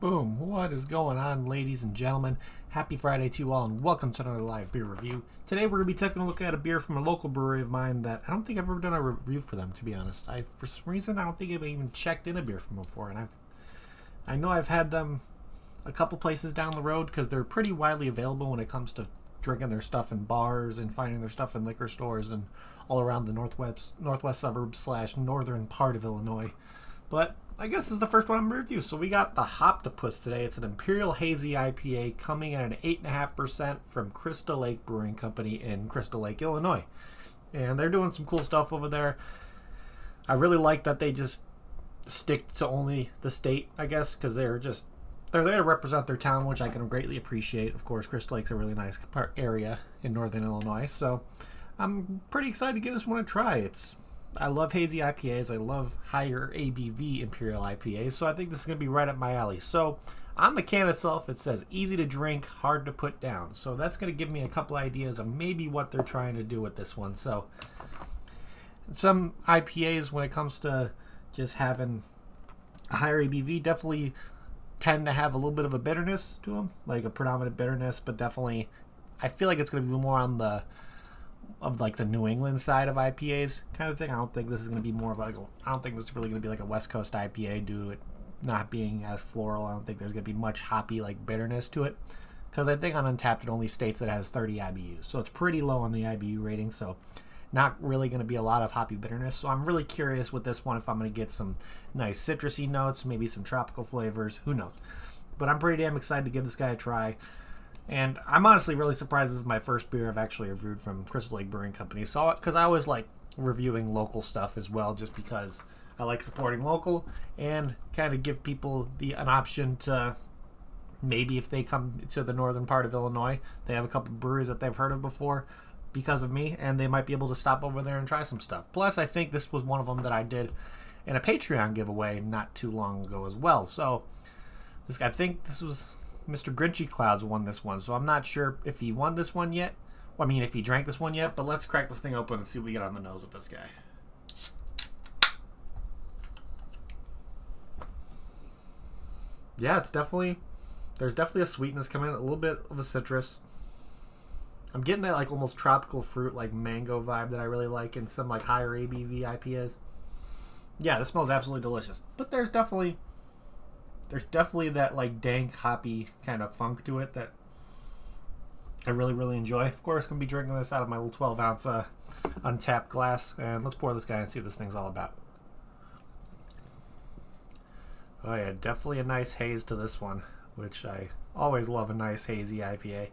Boom! What is going on, ladies and gentlemen? Happy Friday to you all, and welcome to another live beer review. Today we're going to be taking a look at a beer from a local brewery of mine that I don't think I've ever done a review for them, to be honest. For some reason, I don't think I've even checked in a beer from them before, and I know I've had them a couple places down the road because they're pretty widely available when it comes to drinking their stuff in bars and finding their stuff in liquor stores and all around the northwest suburbs / northern part of Illinois. But I guess this is the first one I'm going to review. So we got the Hoptopus today. It's an Imperial Hazy IPA coming in at an 8.5% from Crystal Lake Brewing Company in Crystal Lake, Illinois. And they're doing some cool stuff over there. I really like that they just stick to only the state, I guess, because they're there to represent their town, which I can greatly appreciate. Of course, Crystal Lake's a really nice area in northern Illinois. So I'm pretty excited to give this one a try. I love hazy IPAs. I love higher ABV Imperial IPAs. So I think this is going to be right up my alley. So on the can itself, it says easy to drink, hard to put down. So that's going to give me a couple ideas of maybe what they're trying to do with this one. So some IPAs, when it comes to just having a higher ABV, definitely tend to have a little bit of a bitterness to them, like a predominant bitterness, but definitely I feel like it's going to be more on the New England side of IPAs kind of thing. I don't think this is going to be more of I don't think this is really going to be like a West Coast IPA due to it not being as floral. I don't think there's going to be much hoppy bitterness to it, because I think on Untapped it only states that it has 30 IBUs, so it's pretty low on the IBU rating, so not really going to be a lot of hoppy bitterness. So I'm really curious with this one if I'm going to get some nice citrusy notes, maybe some tropical flavors, who knows. But I'm pretty damn excited to give this guy a try. And I'm honestly really surprised this is my first beer I've actually reviewed from Crystal Lake Brewing Company. So, because I always like reviewing local stuff as well, just because I like supporting local and kind of give people an option to maybe if they come to the northern part of Illinois, they have a couple breweries that they've heard of before because of me, and they might be able to stop over there and try some stuff. Plus, I think this was one of them that I did in a Patreon giveaway not too long ago as well. So, I think this was Mr. Grinchy Clouds won this one, so I'm not sure if he won this one yet. Well, I mean, if he drank this one yet, but let's crack this thing open and see what we get on the nose with this guy. Yeah, there's definitely a sweetness coming in, a little bit of a citrus. I'm getting that almost tropical fruit, mango vibe that I really like in some higher ABV IPAs. Yeah, this smells absolutely delicious. But there's definitely that dank, hoppy kind of funk to it that I really, really enjoy. Of course, I'm going to be drinking this out of my little 12-ounce Untapped glass. And let's pour this guy and see what this thing's all about. Oh yeah, definitely a nice haze to this one, which I always love a nice hazy IPA.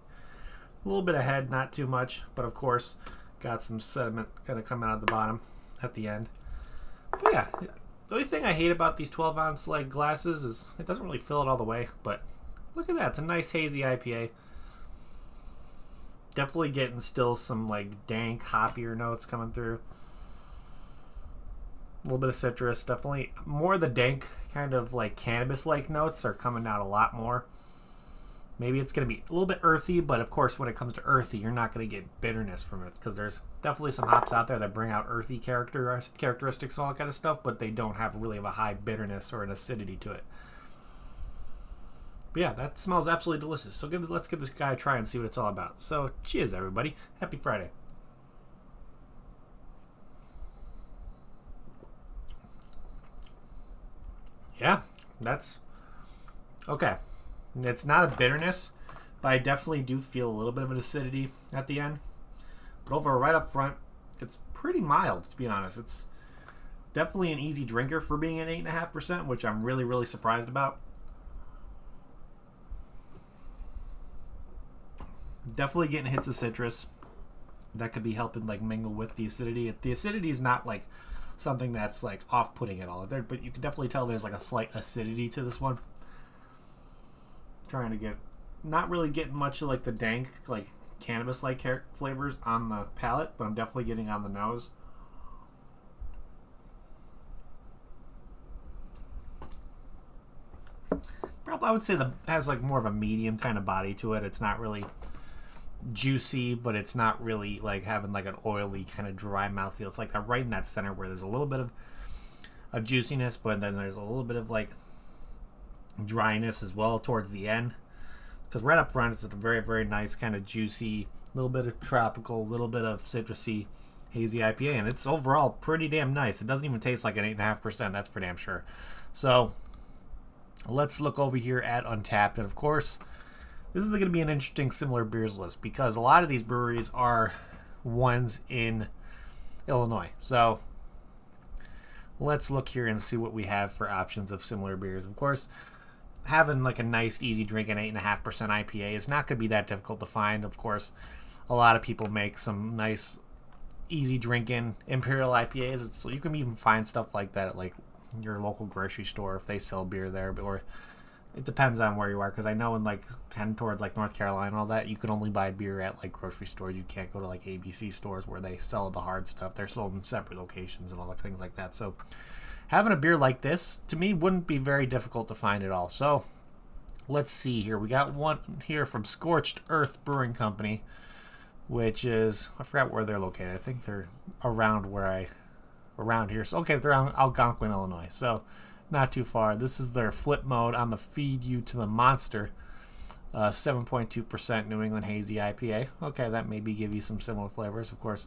A little bit of head, not too much, but of course, got some sediment kind of coming out the bottom at the end. But yeah, the only thing I hate about these 12-ounce glasses is it doesn't really fill it all the way, but look at that. It's a nice hazy IPA. Definitely getting still some dank, hoppier notes coming through. A little bit of citrus. Definitely more of the dank kind of cannabis-like notes are coming out a lot more. Maybe it's going to be a little bit earthy, but of course when it comes to earthy, you're not going to get bitterness from it, because there's definitely some hops out there that bring out earthy characteristics and all that kind of stuff, but they don't have really a high bitterness or an acidity to it. But yeah, that smells absolutely delicious. So let's give this guy a try and see what it's all about. So cheers, everybody. Happy Friday. Yeah, that's okay. It's not a bitterness, but I definitely do feel a little bit of an acidity at the end. But right up front, it's pretty mild, to be honest. It's definitely an easy drinker for being at 8.5%, which I'm really, really surprised about. Definitely getting hits of citrus that could be helping mingle with the acidity. The acidity is not something that's off-putting at all, but you can definitely tell there's a slight acidity to this one. Trying to get, not really getting much of the dank cannabis-like flavors on the palate, but I'm definitely getting on the nose. Probably I would say that has more of a medium kind of body to it. It's not really juicy, but it's not really having an oily kind of dry mouthfeel. It's right in that center where there's a little bit of a juiciness, but then there's a little bit of dryness as well towards the end. Because right up front, it's a very, very nice kind of juicy, little bit of tropical, little bit of citrusy, hazy IPA. And it's overall pretty damn nice. It doesn't even taste like an 8.5%, that's for damn sure. So let's look over here at Untapped. And of course, this is going to be an interesting similar beers list because a lot of these breweries are ones in Illinois. So let's look here and see what we have for options of similar beers. Of course, having like a nice, easy drinking 8.5% IPA is not going to be that difficult to find. Of course, a lot of people make some nice, easy drinking Imperial IPAs. So you can even find stuff like that at like your local grocery store if they sell beer there. Or it depends on where you are, because I know in like tend towards like North Carolina and all that, you can only buy beer at like grocery stores. You can't go to like ABC stores where they sell the hard stuff. They're sold in separate locations and all the things like that. So having a beer like this, to me, wouldn't be very difficult to find at all. So let's see here. We got one here from Scorched Earth Brewing Company, which is, I forgot where they're located. I think they're around here. So, okay, they're on Algonquin, Illinois. So not too far. This is their flip mode on the Feed You to the Monster. 7.2% New England Hazy IPA. Okay, that maybe give you some similar flavors, of course.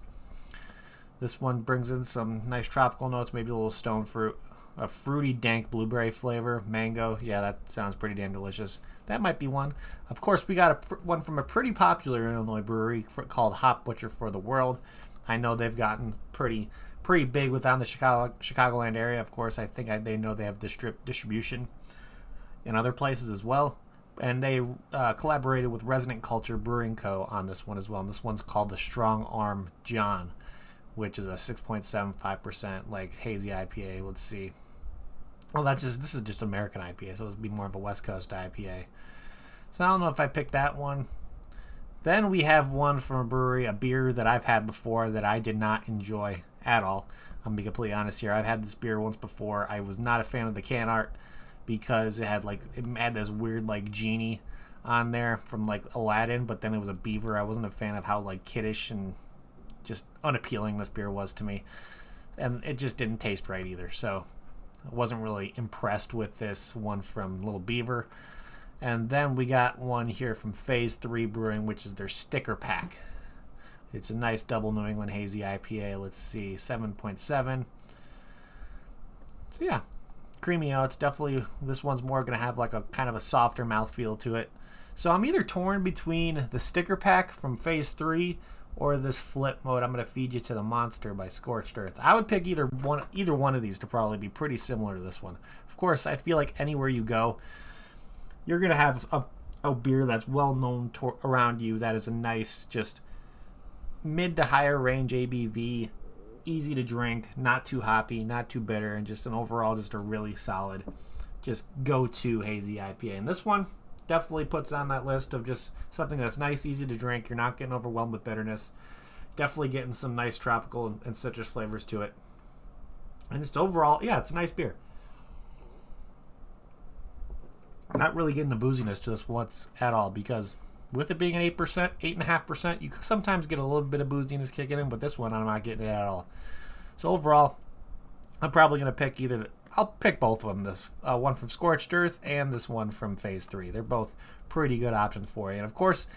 This one brings in some nice tropical notes, maybe a little stone fruit, a fruity, dank blueberry flavor, mango. Yeah, that sounds pretty damn delicious. That might be one. Of course, we got one from a pretty popular Illinois brewery called Hop Butcher for the World. I know they've gotten pretty big within the Chicagoland area. Of course, I think they know they have distribution in other places as well. And they collaborated with Resonant Culture Brewing Co. on this one as well. And this one's called the Strong Arm John, which is a 6.75% like hazy IPA. Let's see. Well, this is just American IPA, so this would be more of a West Coast IPA. So I don't know if I picked that one. Then we have one from a brewery, a beer that I've had before that I did not enjoy at all. I'm gonna be completely honest here. I've had this beer once before. I was not a fan of the can art because it had this weird like genie on there from like Aladdin, but then it was a beaver. I wasn't a fan of how like kiddish and just unappealing this beer was to me, and it just didn't taste right either. So I wasn't really impressed with this one from Little Beaver. And then we got one here from Phase 3 Brewing, which is their sticker pack. It's a nice double New England Hazy IPA. Let's see, 7.7. So yeah, creamy out. It's definitely, this one's more going to have like a kind of a softer mouthfeel to it. So I'm either torn between the sticker pack from Phase 3 or this flip mode. I'm going to Feed You to the Monster by Scorched Earth. I would pick either one of these to probably be pretty similar to this one. Of course, I feel like anywhere you go, you're going to have a beer that's well known around you that is a nice, just mid to higher range ABV, easy to drink, not too hoppy, not too bitter, and just an overall just a really solid just go-to hazy IPA. And this one definitely puts on that list of just something that's nice, easy to drink. You're not getting overwhelmed with bitterness. Definitely getting some nice tropical and citrus flavors to it. And just overall, yeah, it's a nice beer. Not really getting the booziness to this once at all, because with it being an 8%, 8.5%, you sometimes get a little bit of booziness kicking in, but this one I'm not getting it at all. So overall, I'm probably going to pick I'll pick both of them. This one from Scorched Earth and this one from Phase 3. They're both pretty good options for you. And of course,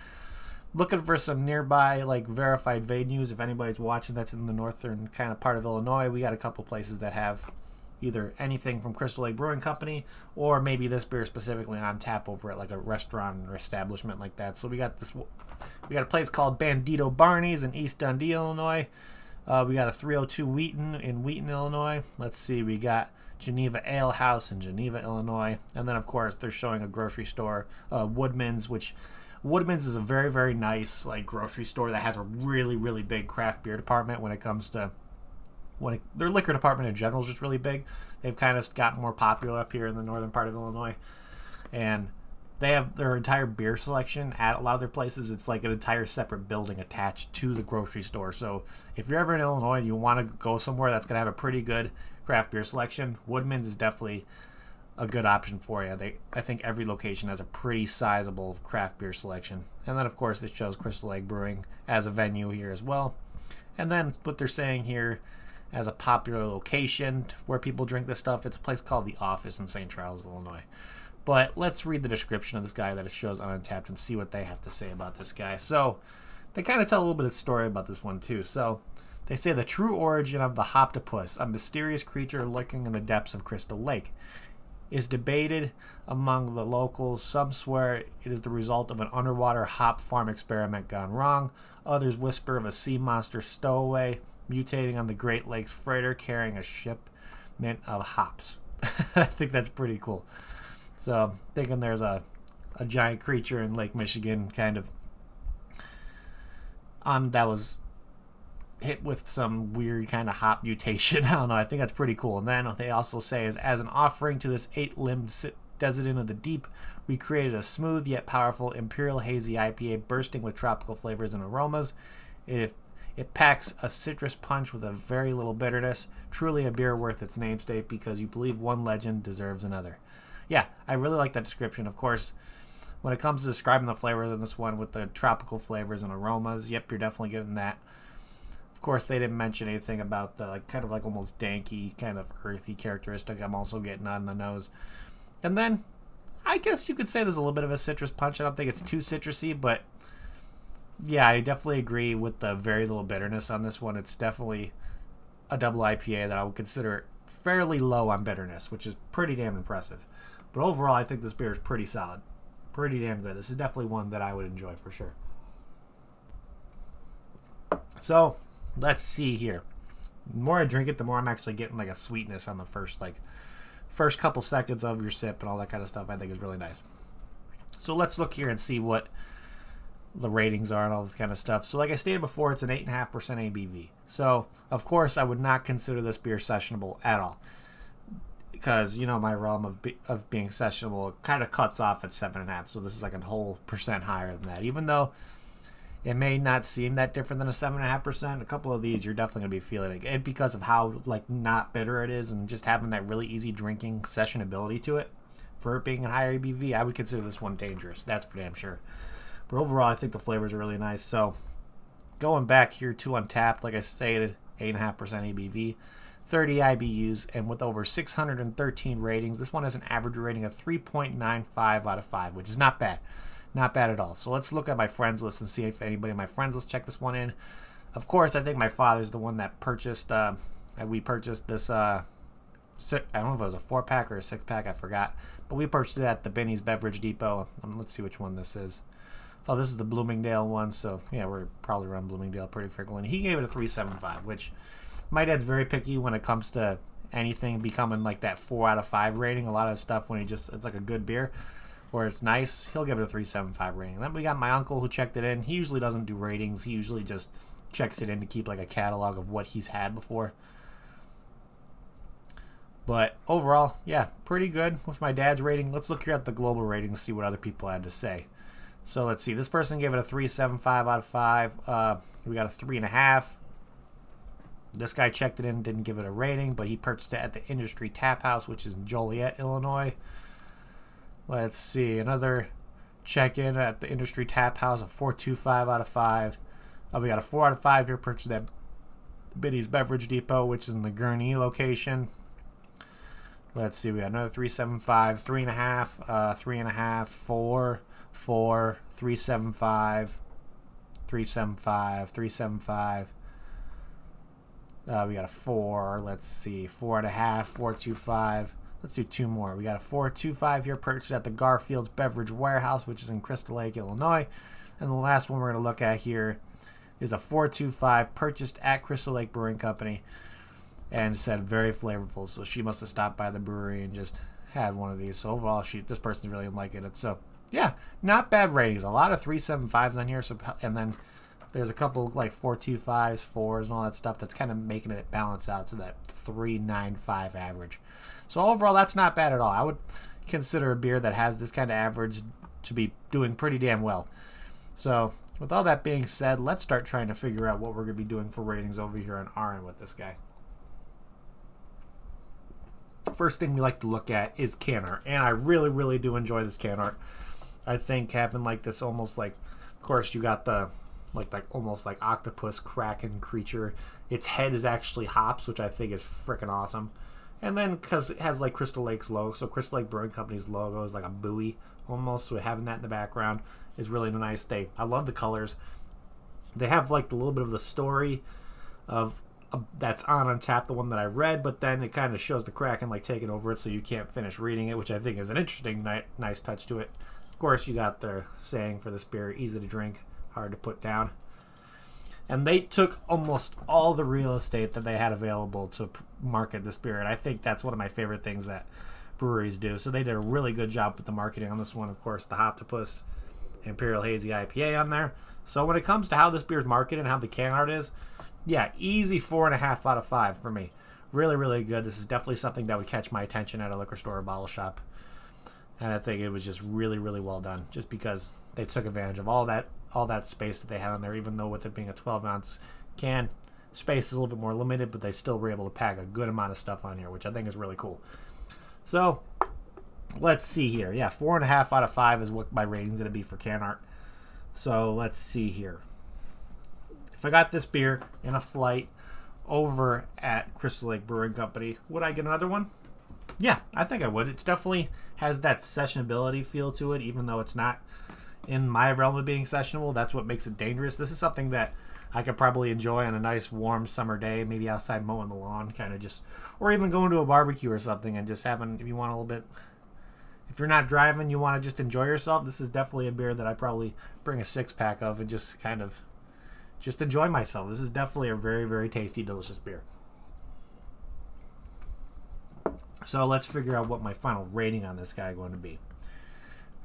looking for some nearby like verified venues. If anybody's watching that's in the northern kind of part of Illinois, we got a couple places that have either anything from Crystal Lake Brewing Company or maybe this beer specifically on tap over at like a restaurant or establishment like that. So we got a place called Bandito Barney's in East Dundee, Illinois. We got a 302 Wheaton in Wheaton, Illinois. Let's see, we got Geneva Ale House in Geneva, Illinois. And then, of course, they're showing a grocery store, Woodman's, which Woodman's is a very, very nice like grocery store that has a really, really big craft beer department when it comes to their liquor department in general is just really big. They've kind of gotten more popular up here in the northern part of Illinois. And they have their entire beer selection at a lot of their places. It's like an entire separate building attached to the grocery store. So if you're ever in Illinois and you want to go somewhere that's going to have a pretty good craft beer selection, Woodman's is definitely a good option for you. I think every location has a pretty sizable craft beer selection. And then, of course, this shows Crystal Lake Brewing as a venue here as well. And then what they're saying here as a popular location where people drink this stuff, it's a place called The Office in St. Charles, Illinois. But let's read the description of this guy that it shows on Untapped and see what they have to say about this guy. So they kind of tell a little bit of story about this one too. So they say the true origin of the Hoptopus, a mysterious creature lurking in the depths of Crystal Lake, is debated among the locals. Some swear it is the result of an underwater hop farm experiment gone wrong. Others whisper of a sea monster stowaway mutating on the Great Lakes freighter carrying a shipment of hops. I think that's pretty cool. So thinking there's a giant creature in Lake Michigan kind of that was hit with some weird kind of hop mutation. I don't know. I think that's pretty cool. And then they also say as an offering to this 8-limbed desitin of the deep, we created a smooth yet powerful Imperial Hazy IPA bursting with tropical flavors and aromas. It packs a citrus punch with a very little bitterness. Truly a beer worth its namesake because you believe one legend deserves another. Yeah, I really like that description. Of course, when it comes to describing the flavors in this one with the tropical flavors and aromas, yep, you're definitely getting that. Of course, they didn't mention anything about the kind of almost danky, kind of earthy characteristic I'm also getting on the nose. And then, I guess you could say there's a little bit of a citrus punch. I don't think it's too citrusy, but yeah, I definitely agree with the very little bitterness on this one. It's definitely a double IPA that I would consider fairly low on bitterness, which is pretty damn impressive. But overall, I think this beer is pretty solid. Pretty damn good. This is definitely one that I would enjoy for sure. So, let's see here. The more I drink it, the more I'm actually getting a sweetness on the first couple seconds of your sip and all that kind of stuff. I think is really nice. So let's look here and see what the ratings are and all this kind of stuff. So like I stated before, it's an 8.5% ABV. So of course I would not consider this beer sessionable at all, because my realm of being sessionable kind of cuts off at 7.5. So this is a whole percent higher than that, even though it may not seem that different than a 7.5%. A couple of these you're definitely going to be feeling it. And because of how not bitter it is and just having that really easy drinking sessionability to it, for it being a higher ABV, I would consider this one dangerous. That's for damn sure. But overall, I think the flavors are really nice. So going back here to Untapped, like I stated, 8.5% ABV, 30 IBUs, and with over 613 ratings, this one has an average rating of 3.95 out of 5, which is not bad. Not bad at all. So let's look at my friends list and see if anybody in my friends list check this one in. Of course, I think my father's the one that purchased, we purchased this, I don't know if it was a 4-pack or a 6-pack, I forgot. But we purchased it at the Benny's Beverage Depot. Let's see which one this is. Oh, this is the Bloomingdale one, so yeah, we're probably around Bloomingdale pretty frequently. He gave it a 3.75, which my dad's very picky when it comes to anything becoming that 4 out of 5 rating. A lot of stuff when it's a good beer, or it's nice, he'll give it a 3.75 rating. Then we got my uncle who checked it in. He usually doesn't do ratings. He usually just checks it in to keep a catalog of what he's had before. But overall, yeah, pretty good with my dad's rating. Let's look here at the global ratings, see what other people had to say. So let's see. This person gave it a 3.75 out of 5. We got a 3.5. This guy checked it in, didn't give it a rating, but he purchased it at the Industry Tap House, which is in Joliet, Illinois. Let's see. Another check-in at the Industry Tap House, a 4.25 out of 5. We got a 4 out of 5 here, purchased at Benny's Beverage Depot, which is in the Gurnee location. Let's see. We got another 3.75, 3.5, 3.5, 4, 4, 3.75, 3.75, 3.75. We got a 4. Let's see. 4.5, 4.25. Let's do 2 more. We got a 4.25 here purchased at the Garfield's Beverage Warehouse, which is in Crystal Lake, Illinois. And the last one we're going to look at here is a 4.25 purchased at Crystal Lake Brewing Company, and said very flavorful. So she must have stopped by the brewery and just had one of these. So overall, this person's really liking it. So yeah, not bad ratings. A lot of 3.75s on here. So, and then there's a couple 4.25s, 4s, and all that stuff that's kind of making it balance out to that 3.95 average. So overall, that's not bad at all. I would consider a beer that has this kind of average to be doing pretty damn well. So with all that being said, let's start trying to figure out what we're going to be doing for ratings over here on our end with this guy. First thing we like to look at is can art, and I really, really do enjoy this can art. I think having this almost of course you got the almost octopus kraken creature. Its head is actually hops, which I think is freaking awesome. And then because it has like Crystal Lake's logo, so Crystal Lake Brewing Company's logo is like a buoy almost, so having that in the background is really nice. I love the colors. They have like a little bit of the story of that's on tap, the one that I read, but then it kind of shows the Kraken like taking over it, so you can't finish reading it, which I think is an interesting, nice touch to it. Of course, you got the saying for this beer: easy to drink, hard to put down. And they took almost all the real estate that they had available to market this beer. And I think that's one of my favorite things that breweries do. So they did a really good job with the marketing on this one. Of course, the Hoptopus Imperial Hazy IPA on there. So when it comes to how this beer is marketed and how the can art is, yeah, easy 4.5 out of 5 for me. Really, really good. This is definitely something that would catch my attention at a liquor store or bottle shop. And I think it was just really, really well done, just because they took advantage of all that space that they had on there, even though with it being a 12-ounce can, space is a little bit more limited, but they still were able to pack a good amount of stuff on here, which I think is really cool. So, let's see here. Yeah, 4.5 out of 5 is what my rating is going to be for can art. So, let's see here. If I got this beer in a flight over at Crystal Lake Brewing Company, would I get another one? Yeah, I think I would. It definitely has that sessionability feel to it, even though it's not in my realm of being sessionable. That's what makes it dangerous. This is something that I could probably enjoy on a nice warm summer day, maybe outside mowing the lawn, kind of just, or even going to a barbecue or something and just having, if you want a little bit, if you're not driving, you want to just enjoy yourself, this is definitely a beer that I probably bring a 6-pack of and just kind of just enjoy myself. This is definitely a very, very tasty, delicious beer. So let's figure out what my final rating on this guy is going to be.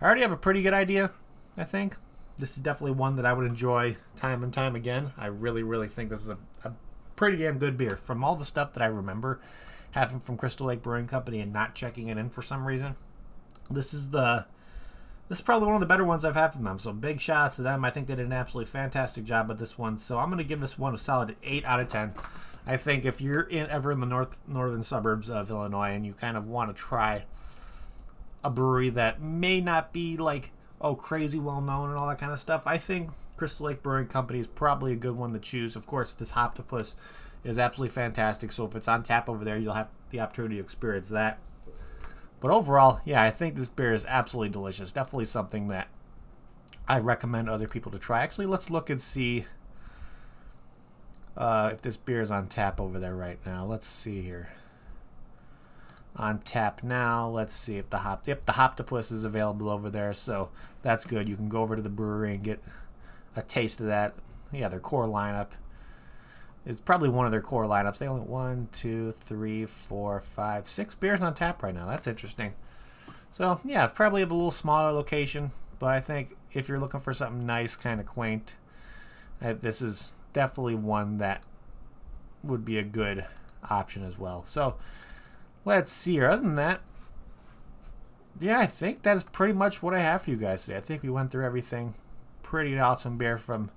I already have a pretty good idea, I think. This is definitely one that I would enjoy time and time again. I really, really think this is a pretty damn good beer. From all the stuff that I remember having from Crystal Lake Brewing Company and not checking it in for some reason, this is probably one of the better ones I've had from them. So big shout out to them. I think they did an absolutely fantastic job with this one. So I'm going to give this one a solid 8 out of 10. I think if you're ever in the northern suburbs of Illinois and you kind of want to try a brewery that may not be like, oh, crazy well known and all that kind of stuff, I think Crystal Lake Brewing Company is probably a good one to choose. Of course, this Hoptopus is absolutely fantastic. So if it's on tap over there, you'll have the opportunity to experience that. But overall, yeah, I think this beer is absolutely delicious. Definitely something that I recommend other people to try. Actually, let's look and see if this beer is on tap over there right now. Let's see here. On tap now. Let's see if the Hoptopus is available over there. So that's good. You can go over to the brewery and get a taste of that. Yeah, their core lineup. It's probably one of their core lineups. They only 1, 2, 3, 4, 5, 6 beers on tap right now. That's interesting. So yeah, probably have a little smaller location, but I think if you're looking for something nice, kind of quaint, this is definitely one that would be a good option as well. So let's see here. Other than that, yeah, I think that is pretty much what I have for you guys today. I think we went through everything. Pretty awesome beer from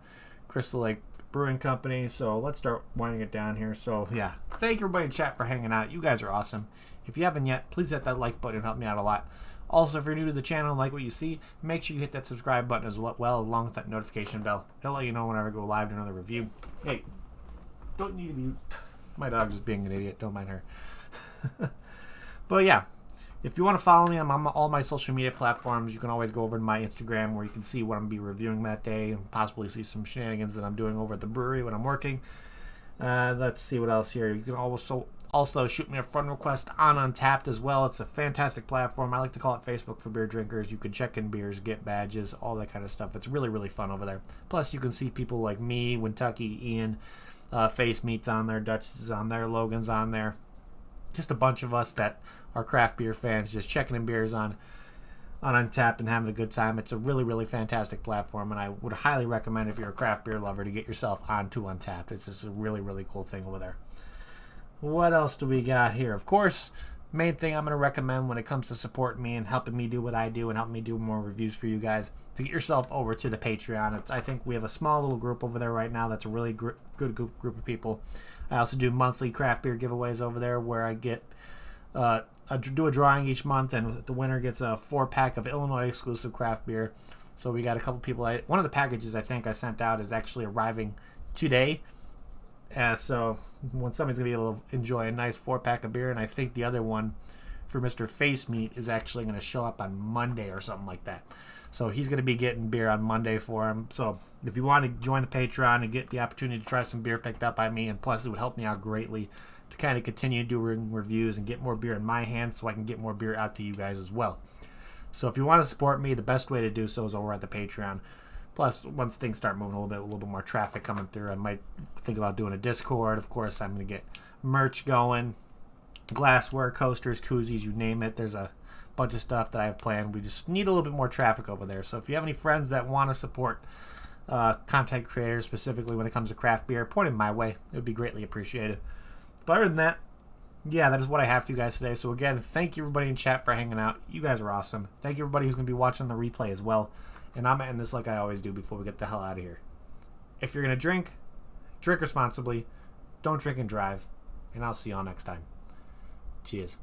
Crystal Lake Brewing Company. So let's start winding it down here. So yeah, thank everybody in chat for hanging out. You guys are awesome. If you haven't yet, please hit that like button and help me out a lot. Also, if you're new to the channel and like what you see, make sure you hit that subscribe button as well, along with that notification bell. It'll let you know whenever I go live to another review. Hey, don't need to be... My dog's just being an idiot. Don't mind her. But yeah, if you want to follow me, I'm on all my social media platforms. You can always go over to my Instagram where you can see what I'm going to be reviewing that day and possibly see some shenanigans that I'm doing over at the brewery when I'm working. Let's see what else here. You can also shoot me a friend request on Untapped as well. It's a fantastic platform. I like to call it Facebook for beer drinkers. You can check in beers, get badges, all that kind of stuff. It's really, really fun over there. Plus, you can see people like me, Wintucky, Ian, Face Meat's on there, Dutch is on there, Logan's on there. Just a bunch of us that are craft beer fans just checking in beers on Untapped and having a good time. It's a really, really fantastic platform, and I would highly recommend if you're a craft beer lover to get yourself onto Untapped. It's just a really, really cool thing over there. What else do we got here? Of course, main thing I'm going to recommend when it comes to supporting me and helping me do what I do and helping me do more reviews for you guys, to get yourself over to the Patreon. I think we have a small little group over there right now that's a really good group of people. I also do monthly craft beer giveaways over there where I get do a drawing each month, and the winner gets a 4-pack of Illinois exclusive craft beer. So we got a couple people. One of the packages I think I sent out is actually arriving today. So when somebody's going to be able to enjoy a nice 4-pack of beer, and I think the other one for Mr. Face Meat is actually going to show up on Monday or something like that. So he's going to be getting beer on Monday for him. So if you want to join the Patreon and get the opportunity to try some beer picked up by me, and plus it would help me out greatly to kind of continue doing reviews and get more beer in my hands so I can get more beer out to you guys as well. So if you want to support me, the best way to do so is over at the Patreon. Plus, once things start moving a little bit more traffic coming through, I might think about doing a Discord. Of course, I'm going to get merch going, glassware, coasters, koozies, you name it. There's a bunch of stuff that I have planned. We just need a little bit more traffic over there. So if you have any friends that want to support content creators, specifically when it comes to craft beer, point them my way. It would be greatly appreciated. But other than that, yeah, that is what I have for you guys today. So again, thank you everybody in chat for hanging out. You guys are awesome. Thank you everybody who's going to be watching the replay as well. And I'm going to end this like I always do before we get the hell out of here. If you're going to drink responsibly. Don't drink and drive. And I'll see y'all next time. Cheers.